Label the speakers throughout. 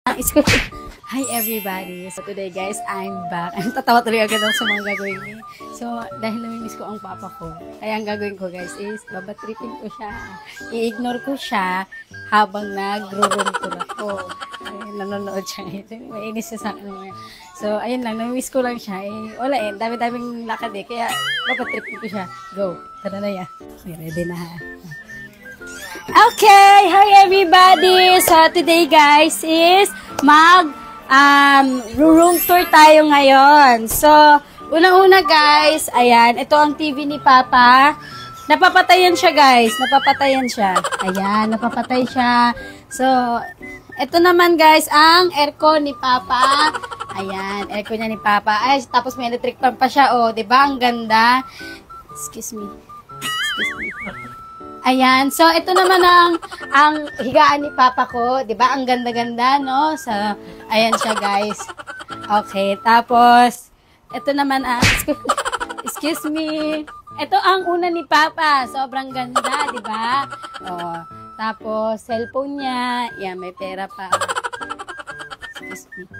Speaker 1: Hi everybody! So today guys, I'm back. Tatawa tuloy agad ako sa mga gagawin niya. So dahil namimiss ko ang papa ko, kaya ang gagawin ko guys is babatripin ko siya. I-ignore ko siya habang nagro-room tour ako. Ayun, nanonood siya. Mainis siya sa akin naman. So ayun lang, namimiss ko lang siya. Wala dami-daming lakad kaya babatripin ko siya. Go! Tara na yan. Okay, ready na ha. Okay, hi everybody! So today guys is room tour tayo ngayon. So, unang-una guys, ayan, ito ang TV ni Papa. Napapatayan siya guys, napapatayan siya. Ayan, napapatay siya. So, ito naman guys, ang aircon ni Papa. Ayan, aircon niya ni Papa. Ay, tapos may electric fan pa siya, oh, 'di ba? Ang ganda. Excuse me. Ayan, so ito naman ang higaan ni Papa ko, 'di ba? Ang ganda-ganda, no? So, ayan siya, guys. Okay, tapos ito naman excuse me. Ito ang una ni Papa. Sobrang ganda, 'di ba? Oh, tapos cellphone niya, yan may pera pa. Excuse me.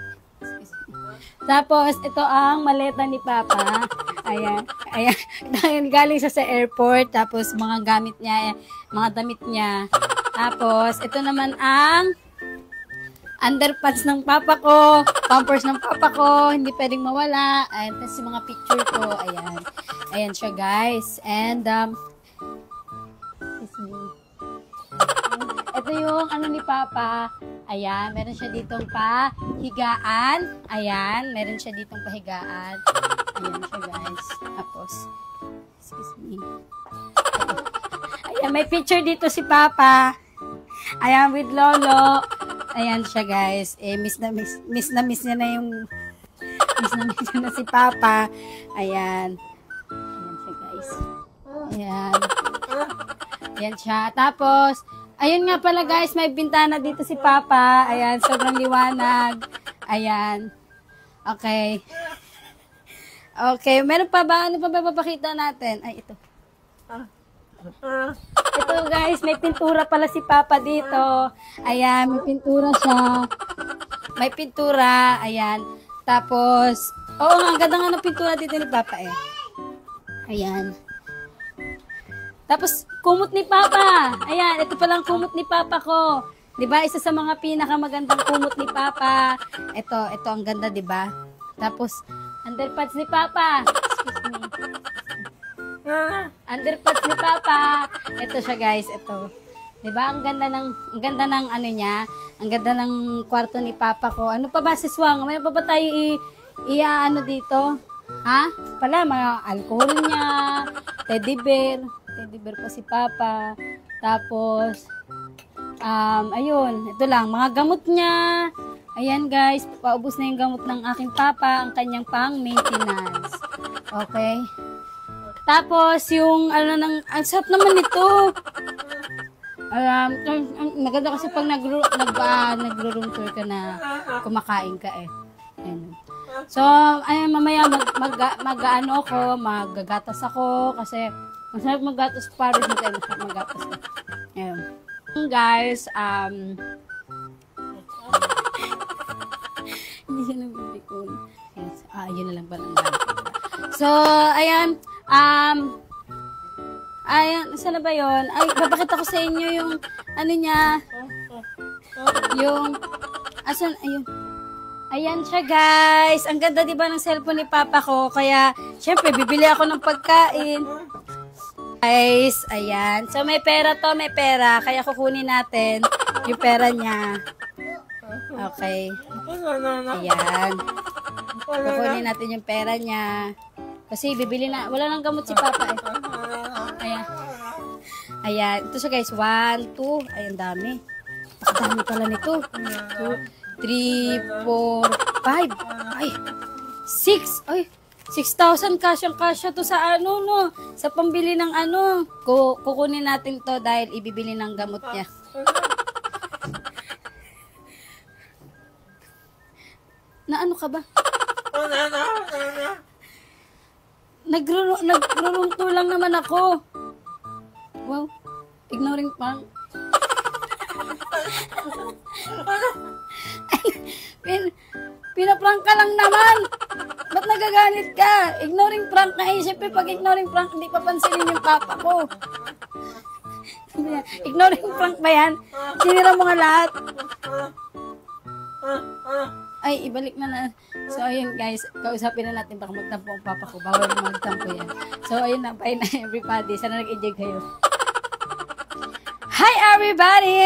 Speaker 1: Tapos ito ang maleta ni Papa. Ayan. Ayan. Galing siya sa airport. Tapos, mga gamit niya, mga damit niya. Tapos, ito naman ang underpants ng papa ko. Pampers ng papa ko. Hindi pwedeng mawala. Ayan. Tapos, yung mga picture ko. Ayan. Ayan siya, guys. And, ito yung ano ni Papa. Ayan. Meron siya ditong pahigaan. Ayan. Meron siya ditong pahigaan. Ayan siya, guys. Tapos, excuse me. Ayan, may picture dito si Papa. Ayan, with Lolo. Ayan siya, guys. Miss na miss niya na yung miss na si Papa. Ayan. Ayan siya, guys. Ayan. Ayan siya. Tapos, ayun nga pala, guys, may bintana dito si Papa. Ayan, sobrang liwanag. Ayan. Okay. Okay, meron pa ba? Ano pa ba papakita natin? Ay, ito. Ito guys, may pintura pala si Papa dito. Ayan, may pintura siya. May pintura, ayan. Tapos, oo nga, ang ganda nga ng pintura dito ni Papa eh. Ayan. Tapos, kumot ni Papa. Ayan, ito palang kumot ni Papa ko. 'Di ba? Isa sa mga pinakamagandang kumot ni Papa. Ito ang ganda, 'di ba? Tapos, underpants ni Papa. Excuse me. Underpants ni Papa. Ito siya, guys. Ito. 'Di ba? Ang ganda ng ano niya. Ang ganda ng kwarto ni Papa ko. Ano pa ba, siswang? May pa ba tayo ano dito? Ha? Pala, mga alcohol niya, teddy bear pa si Papa. Tapos, ayun, ito lang, mga gamot niya. Ayan guys, paubos na yung gamot ng aking papa, ang kanyang pang-maintenance. Okay? Tapos, yung, ang sarap naman ito. Maganda kasi pag nagro-room tour ka na kumakain ka eh. Ayan. So, ayan, mamaya magagatas ako kasi masarap maggatas para sa tayo. Masarap maggatas ko. Ayan. Guys, hindi siya nabibikon. Yes. Yun na lang pala ang gamit. So, ayan. Ayan, saan na ba yun? Ay, babakita ko sa inyo yung, ano niya, yung, asan, ayun. Ayan siya, guys. Ang ganda, diba, ng cellphone ni Papa ko. Kaya, syempre, bibili ako ng pagkain. Guys, ayan. So, may pera to, may pera. Kaya kukunin natin yung pera niya. Okay. Ayan. Kukunin natin yung pera niya. Kasi bibili na. Wala nang gamot si Papa eh. Ayan. Ayan. Ito siya guys. 1, 2. Ayan, dami. Dami pala nito. 2, 3, 4, 5. Ay. 6. Ay. 6,000 kasyang-kasya to sa ano, no? Sa pambili ng ano. Kukunin natin to dahil ibibili ng gamot niya. Na ano ka ba? Nagro-room tour lang naman ako. Wow. Ignoring pa. Pinaprank ka lang naman. Ba't nagagalit ka? Ignoring prank na eh. Siyempre, pag ignoring prank, hindi papansinin yung papa ko. Ignoring prank ba yan? Sinira mo nga lahat. Ay, ibalik na. So, ayun guys. Kausapin na natin baka magtampo ang papa ko. Bawal na magtampo yan. So, ayun na. Bye na everybody. Sana nag-enjoy kayo. Hi everybody!